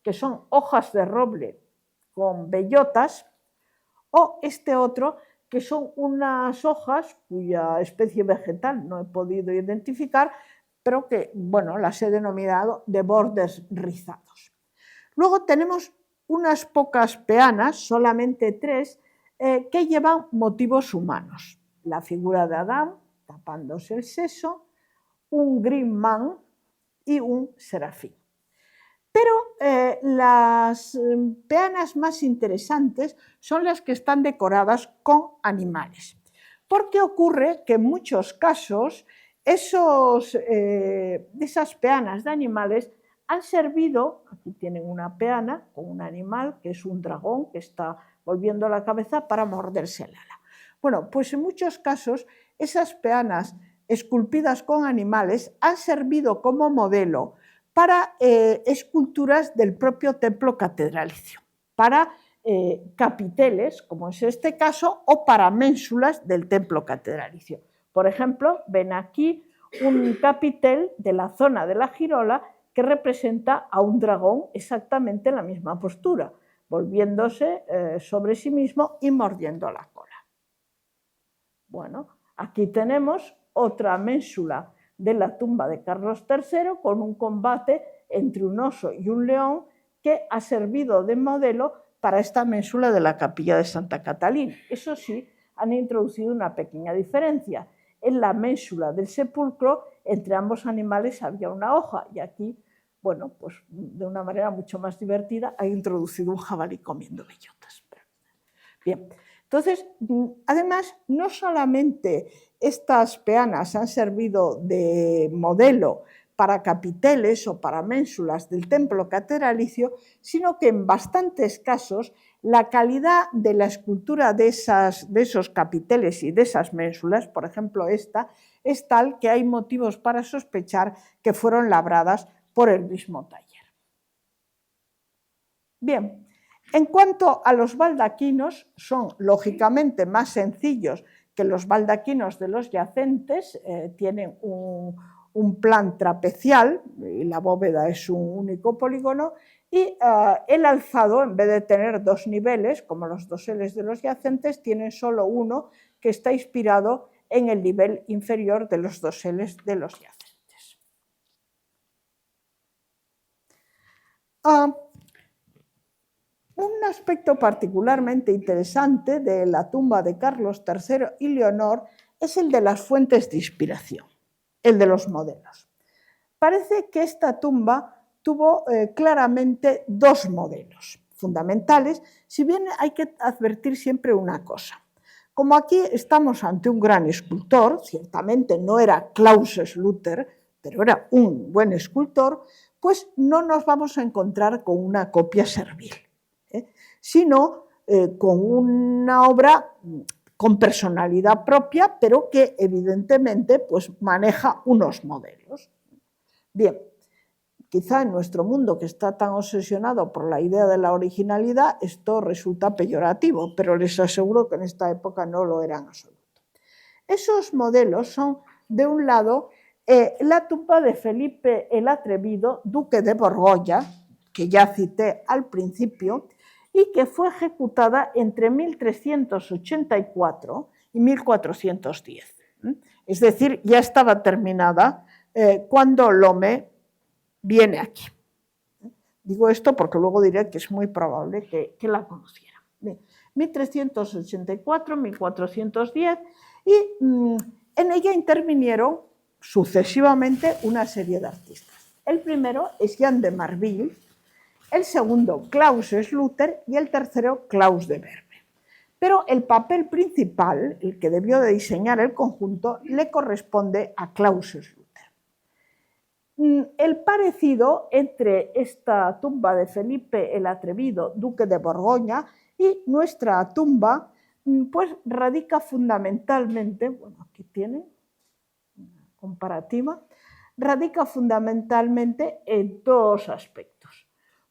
que son hojas de roble con bellotas, o este otro, que son unas hojas cuya especie vegetal no he podido identificar, pero que, bueno, las he denominado de bordes rizados. Luego tenemos unas pocas peanas, solamente 3, que llevan motivos humanos. La figura de Adán, tapándose el seso, un green man y un serafín. Pero las peanas más interesantes son las que están decoradas con animales. Porque ocurre que en muchos casos esas peanas de animales han servido, aquí tienen una peana con un animal que es un dragón que está volviendo la cabeza para morderse el ala. Bueno, pues en muchos casos esas peanas esculpidas con animales han servido como modelo para esculturas del propio templo catedralicio, para capiteles, como es este caso, o para ménsulas del templo catedralicio. Por ejemplo, ven aquí un capitel de la zona de la girola que representa a un dragón exactamente en la misma postura, volviéndose sobre sí mismo y mordiendo la cola. Bueno, aquí tenemos otra ménsula de la tumba de Carlos III con un combate entre un oso y un león que ha servido de modelo para esta ménsula de la capilla de Santa Catalina. Eso sí, han introducido una pequeña diferencia. En la ménsula del sepulcro, entre ambos animales había una hoja y aquí, bueno, pues de una manera mucho más divertida, ha introducido un jabalí comiendo bellotas. Bien. Entonces, además, no solamente estas peanas han servido de modelo para capiteles o para ménsulas del templo catedralicio, sino que en bastantes casos la calidad de la escultura de esos capiteles y de esas ménsulas, por ejemplo esta, es tal que hay motivos para sospechar que fueron labradas por el mismo taller. Bien. En cuanto a los baldaquinos, son lógicamente más sencillos que los baldaquinos de los yacentes, tienen un plan trapecial y la bóveda es un único polígono y el alzado, en vez de tener 2 niveles, como los doseles de los yacentes, tiene solo uno que está inspirado en el nivel inferior de los doseles de los yacentes. Un aspecto particularmente interesante de la tumba de Carlos III y Leonor es el de las fuentes de inspiración, el de los modelos. Parece que esta tumba tuvo claramente 2 modelos fundamentales, si bien hay que advertir siempre una cosa. Como aquí estamos ante un gran escultor, ciertamente no era Klaus Schluter, pero era un buen escultor, pues no nos vamos a encontrar con una copia servil, sino con una obra con personalidad propia, pero que evidentemente pues, maneja unos modelos. Bien, quizá en nuestro mundo que está tan obsesionado por la idea de la originalidad, esto resulta peyorativo, pero les aseguro que en esta época no lo era en absoluto. Esos modelos son, de un lado, la tumba de Felipe el Atrevido, duque de Borgoña, que ya cité al principio, y que fue ejecutada entre 1384 y 1410. Es decir, ya estaba terminada cuando Lomé viene aquí. Digo esto porque luego diré que es muy probable que la conociera. 1384, 1410, y en ella intervinieron sucesivamente una serie de artistas. El primero es Jan de Marville, el segundo Klaus Schluter y el tercero Klaus de Verbe. Pero el papel principal, el que debió de diseñar el conjunto, le corresponde a Klaus Schluter. El parecido entre esta tumba de Felipe el Atrevido, duque de Borgoña, y nuestra tumba, pues radica fundamentalmente, bueno, aquí tiene una comparativa, radica fundamentalmente en dos aspectos.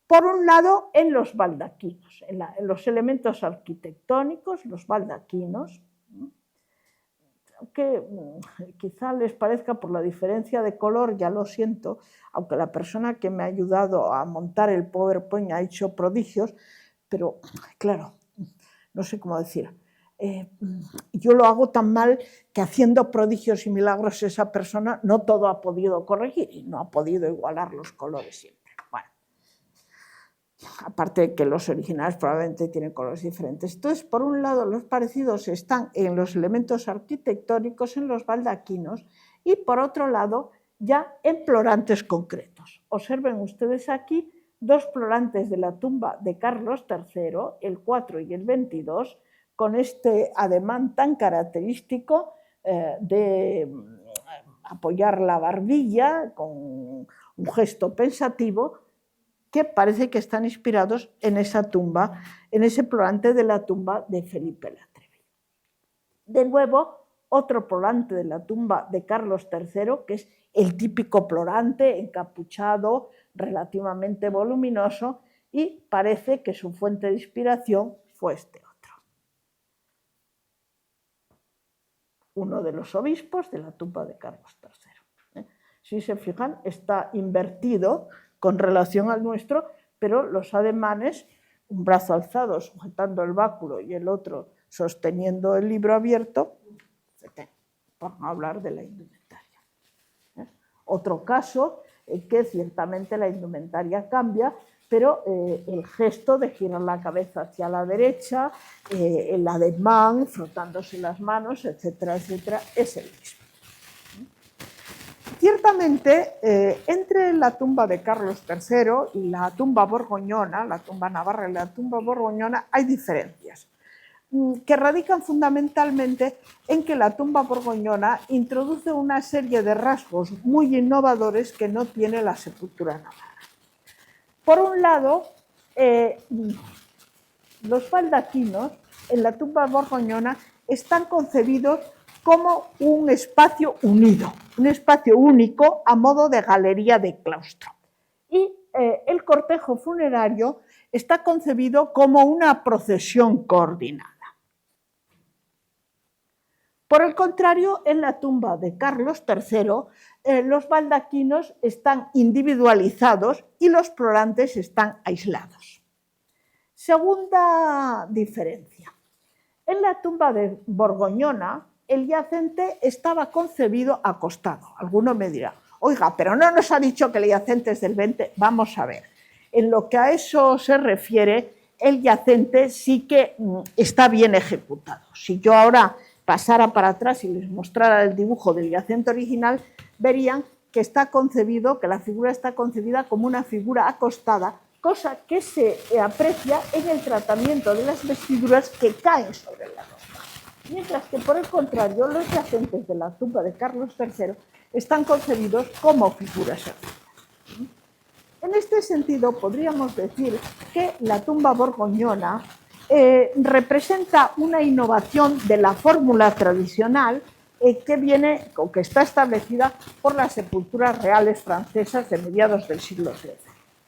Por un lado, en los baldaquinos, en los elementos arquitectónicos, los baldaquinos, que quizá les parezca por la diferencia de color, ya lo siento, aunque la persona que me ha ayudado a montar el PowerPoint ha hecho prodigios, pero claro, no sé cómo decir, yo lo hago tan mal que haciendo prodigios y milagros esa persona no todo ha podido corregir y no ha podido igualar los colores siempre. Bueno, aparte de que los originales probablemente tienen colores diferentes. Entonces, por un lado, los parecidos están en los elementos arquitectónicos, en los baldaquinos, y por otro lado, ya en plorantes concretos. Observen ustedes aquí dos plorantes de la tumba de Carlos III, el 4 y el 22, con este ademán tan característico de apoyar la barbilla con un gesto pensativo, que parece que están inspirados en esa tumba, en ese plorante de la tumba de Felipe el Atrevido. De nuevo, otro plorante de la tumba de Carlos III, que es el típico plorante encapuchado, relativamente voluminoso, y parece que su fuente de inspiración fue este otro. Uno de los obispos de la tumba de Carlos III. Si se fijan, está invertido con relación al nuestro, pero los ademanes, un brazo alzado sujetando el báculo y el otro sosteniendo el libro abierto, por no hablar de la indumentaria. Otro caso es que ciertamente la indumentaria cambia, pero el gesto de girar la cabeza hacia la derecha, el ademán, frotándose las manos, etcétera, etcétera, es el mismo. Ciertamente, entre la tumba de Carlos III y la tumba borgoñona, la tumba navarra y la tumba borgoñona, hay diferencias que radican fundamentalmente en que la tumba borgoñona introduce una serie de rasgos muy innovadores que no tiene la sepultura navarra. Por un lado, los baldaquinos en la tumba borgoñona están concebidos como un espacio unido, un espacio único a modo de galería de claustro. Y el cortejo funerario está concebido como una procesión coordinada. Por el contrario, en la tumba de Carlos III, los baldaquinos están individualizados y los plorantes están aislados. Segunda diferencia. En la tumba de Borgoñona, el yacente estaba concebido acostado. Alguno me dirá, oiga, pero no nos ha dicho que el yacente es del 20. Vamos a ver. En lo que a eso se refiere, el yacente sí que está bien ejecutado. Si yo ahora pasara para atrás y les mostrara el dibujo del yacente original, verían que está concebido, que la figura está concebida como una figura acostada, cosa que se aprecia en el tratamiento de las vestiduras que caen sobre la ropa. Mientras que, por el contrario, los yacentes de la tumba de Carlos III están concebidos como figuras erguidas. En este sentido, podríamos decir que la tumba borgoñona representa una innovación de la fórmula tradicional que viene o que está establecida por las sepulturas reales francesas de mediados del siglo XIII.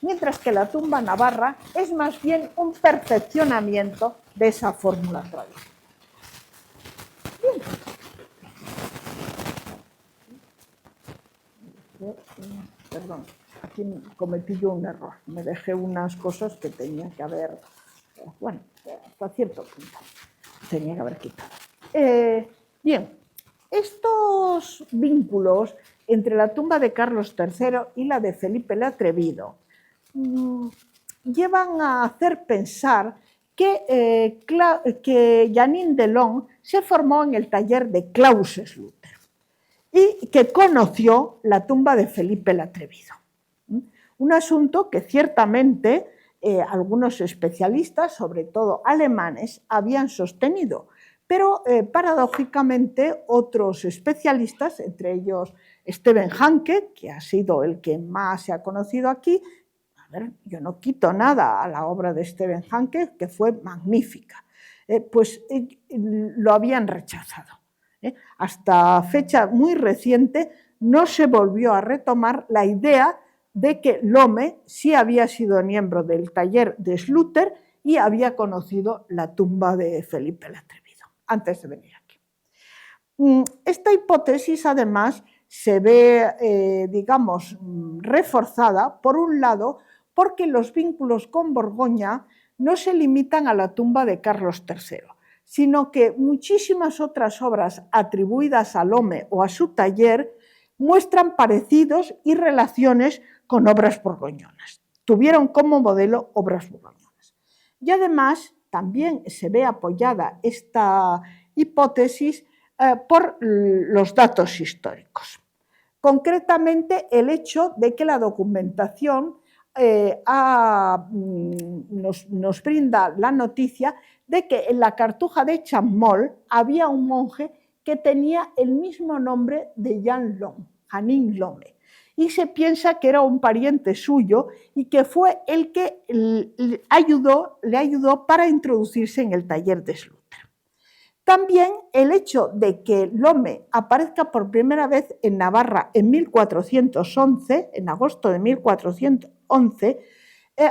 Mientras que la tumba navarra es más bien un perfeccionamiento de esa fórmula tradicional. Bien. Perdón, aquí cometí yo un error. Me dejé unas cosas que tenía que haber, bueno, hasta cierto punto, tenía que haber quitado. Bien, estos vínculos entre la tumba de Carlos III y la de Felipe el Atrevido llevan a hacer pensar que Janine Delon se formó en el taller de Claus Sluter y que conoció la tumba de Felipe el Atrevido. Un asunto que ciertamente algunos especialistas, sobre todo alemanes, habían sostenido, pero paradójicamente otros especialistas, entre ellos Stephen Hanke, que ha sido el que más se ha conocido aquí, a ver, yo no quito nada a la obra de Stephen Hanke, que fue magnífica, pues lo habían rechazado. Hasta fecha muy reciente no se volvió a retomar la idea de que Lome sí había sido miembro del taller de Sluter y había conocido la tumba de Felipe el Atrevido, antes de venir aquí. Esta hipótesis, además, se ve, digamos, reforzada, por un lado, porque los vínculos con Borgoña no se limitan a la tumba de Carlos III, sino que muchísimas otras obras atribuidas a Lome o a su taller muestran parecidos y relaciones con obras borgoñonas. Tuvieron como modelo obras borgoñonas. Y además también se ve apoyada esta hipótesis por los datos históricos. Concretamente, el hecho de que la documentación nos brinda la noticia de que en la Cartuja de Champmol había un monje que tenía el mismo nombre de Jan Lom, Janine Lome, y se piensa que era un pariente suyo y que fue el que le ayudó para introducirse en el taller de Sluter. También el hecho de que Lome aparezca por primera vez en Navarra en 1411, en agosto de 1411,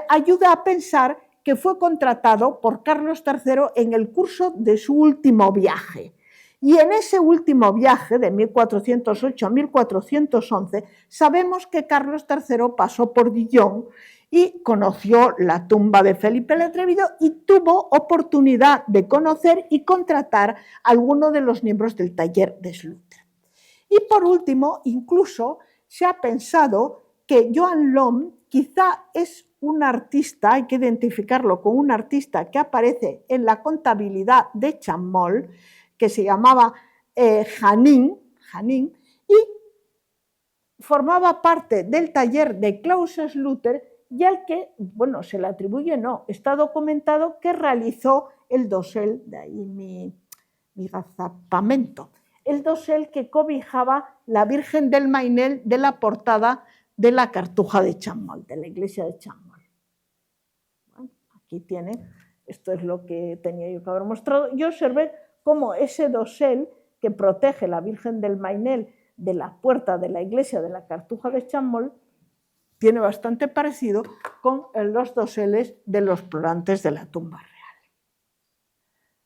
ayuda a pensar que fue contratado por Carlos III en el curso de su último viaje. Y en ese último viaje, de 1408 a 1411, sabemos que Carlos III pasó por Dijon y conoció la tumba de Felipe el Atrevido y tuvo oportunidad de conocer y contratar a alguno de los miembros del taller de Sluter. Y por último, incluso se ha pensado que Johan Lom quizá es un artista, hay que identificarlo con un artista que aparece en la contabilidad de Champmol, que se llamaba Janine, y formaba parte del taller de Claus Sluter, y al que, bueno, se le atribuye, no, está documentado que realizó el dosel, de ahí mi agazapamento, el dosel que cobijaba la Virgen del Mainel de la portada de la Cartuja de Champmol, de la iglesia de Champmol. Bueno, aquí tiene, esto es lo que tenía yo que haber mostrado. Yo observé cómo ese dosel que protege la Virgen del Mainel de la puerta de la iglesia de la Cartuja de Champmol tiene bastante parecido con los doseles de los plorantes de la tumba real.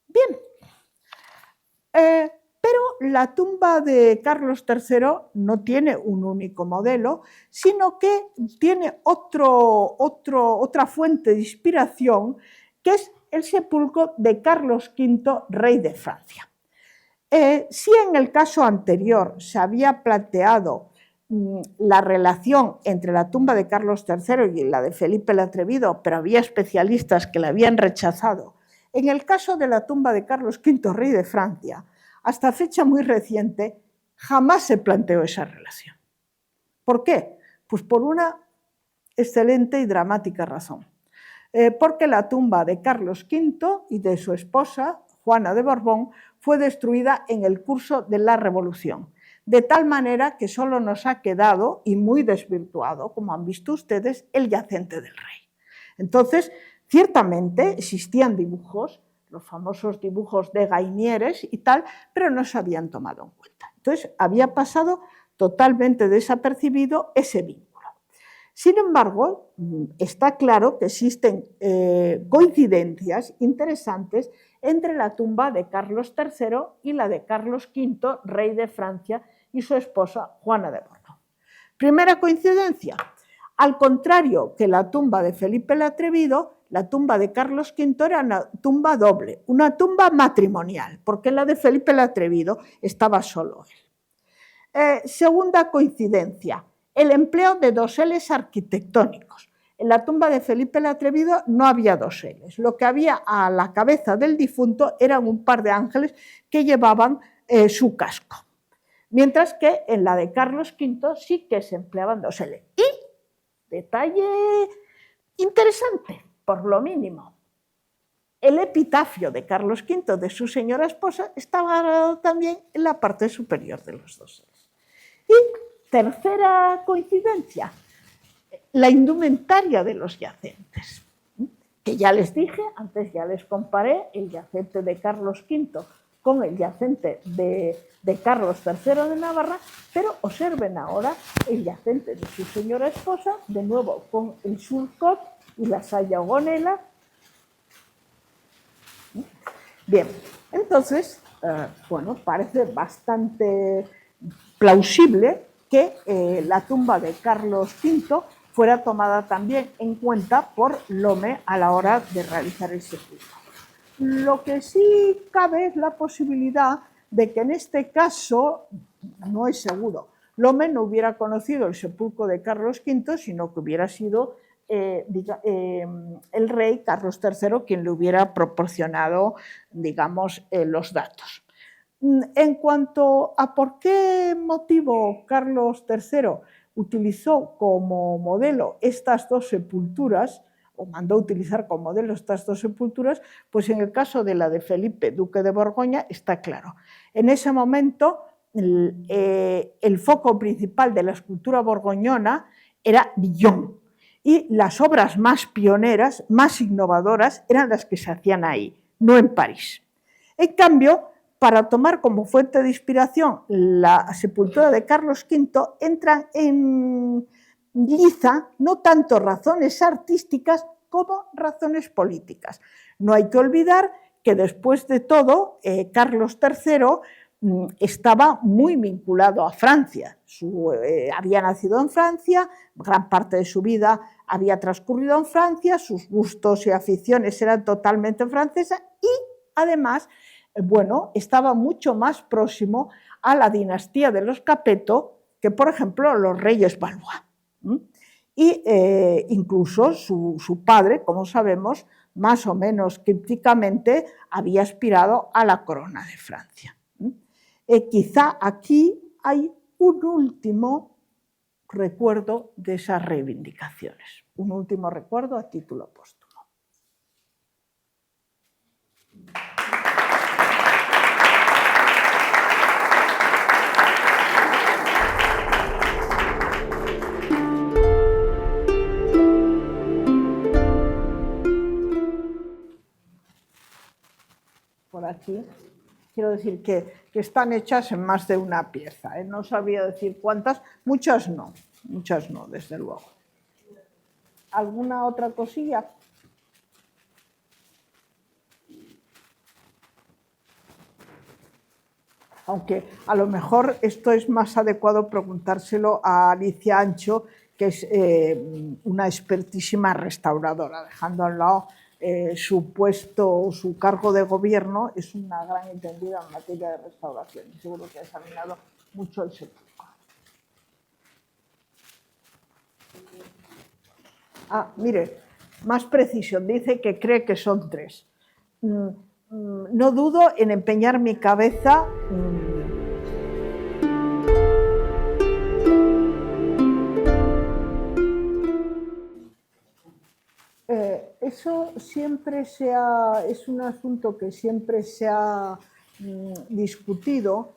Bien, pero la tumba de Carlos III no tiene un único modelo, sino que tiene otra fuente de inspiración, que es el sepulcro de Carlos V, rey de Francia. Si en el caso anterior se había planteado la relación entre la tumba de Carlos III y la de Felipe el Atrevido, pero había especialistas que la habían rechazado, en el caso de la tumba de Carlos V, rey de Francia, hasta fecha muy reciente, jamás se planteó esa relación. ¿Por qué? Pues por una excelente y dramática razón. Porque la tumba de Carlos V y de su esposa, Juana de Borbón, fue destruida en el curso de la Revolución, de tal manera que solo nos ha quedado, y muy desvirtuado, como han visto ustedes, el yacente del rey. Entonces, Ciertamente existían dibujos, los famosos dibujos de Gainieres y tal, pero no se habían tomado en cuenta. Entonces, había pasado totalmente desapercibido ese vínculo. Sin embargo, está claro que existen coincidencias interesantes entre la tumba de Carlos III y la de Carlos V, rey de Francia, y su esposa Juana de Borbón. Primera coincidencia, al contrario que la tumba de Felipe el Atrevido, la tumba de Carlos V era una tumba doble, una tumba matrimonial, porque la de Felipe el Atrevido estaba solo él. Segunda coincidencia, el empleo de doseles arquitectónicos. En la tumba de Felipe el Atrevido no había doseles, lo que había a la cabeza del difunto eran un par de ángeles que llevaban su casco, mientras que en la de Carlos V sí que se empleaban doseles. Y, detalle interesante, por lo mínimo, el epitafio de Carlos V, de su señora esposa, estaba grabado también en la parte superior de los doseles. Y tercera coincidencia, la indumentaria de los yacentes, que ya les dije, antes ya les comparé el yacente de Carlos V con el yacente de Carlos III de Navarra, pero observen ahora el yacente de su señora esposa, de nuevo con el surcot y la saya gonela. Bien, entonces, bueno, parece bastante plausible que la tumba de Carlos V fuera tomada también en cuenta por Lome a la hora de realizar el sepulcro. Lo que sí cabe es la posibilidad de que en este caso, no es seguro, Lome no hubiera conocido el sepulcro de Carlos V, sino que hubiera sido el rey Carlos III quien le hubiera proporcionado, digamos, los datos. En cuanto a por qué motivo Carlos III utilizó como modelo estas dos sepulturas, o mandó utilizar como modelo estas dos sepulturas, pues en el caso de la de Felipe, duque de Borgoña, está claro. En ese momento, el foco principal de la escultura borgoñona era Dijon, y las obras más pioneras, más innovadoras, eran las que se hacían ahí, no en París. En cambio, para tomar como fuente de inspiración la sepultura de Carlos V, entran en liza no tanto razones artísticas como razones políticas. No hay que olvidar que después de todo, Carlos III estaba muy vinculado a Francia. Había nacido en Francia, gran parte de su vida había transcurrido en Francia, sus gustos y aficiones eran totalmente francesas y, además, bueno, estaba mucho más próximo a la dinastía de los Capeto que, por ejemplo, los reyes Valois. Y incluso su padre, como sabemos, más o menos crípticamente, había aspirado a la corona de Francia. Quizá aquí hay un último recuerdo de esas reivindicaciones, un último recuerdo a título póstumo. Por aquí, quiero decir que están hechas en más de una pieza. No sabía decir cuántas, muchas no, desde luego. ¿Alguna otra cosilla? Aunque a lo mejor esto es más adecuado preguntárselo a Alicia Ancho, que es una expertísima restauradora, dejando a un lado su puesto, su cargo de gobierno, es una gran entendida en materia de restauración y seguro que ha examinado mucho el sepulcro. Mire, más precisión, dice que cree que son 3. No dudo en empeñar mi cabeza. Eso siempre es un asunto que siempre se ha discutido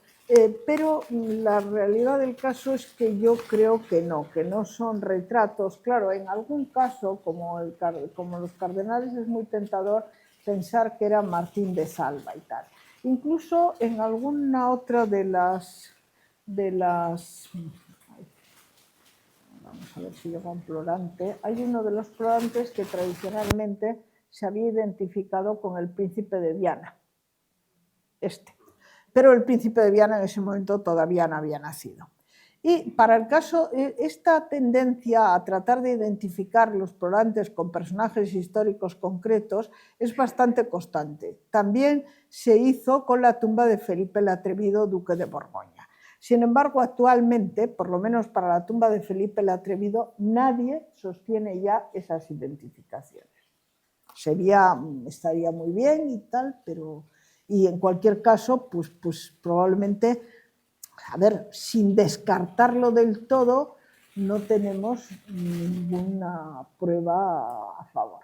Pero la realidad del caso es que yo creo que no son retratos. Claro, en algún caso, como los cardenales, es muy tentador pensar que era Martín de Salva y tal. Incluso en alguna otra de las vamos a ver si llega un plorante, hay uno de los plorantes que tradicionalmente se había identificado con el príncipe de Viana, pero el príncipe de Viana en ese momento todavía no había nacido. Y para el caso, esta tendencia a tratar de identificar los plorantes con personajes históricos concretos es bastante constante. También se hizo con la tumba de Felipe el Atrevido, duque de Borgoña. Sin embargo, actualmente, por lo menos para la tumba de Felipe el Atrevido, nadie sostiene ya esas identificaciones. Estaría muy bien y tal, pero... Y en cualquier caso, pues probablemente, a ver, sin descartarlo del todo, no tenemos ninguna prueba a favor.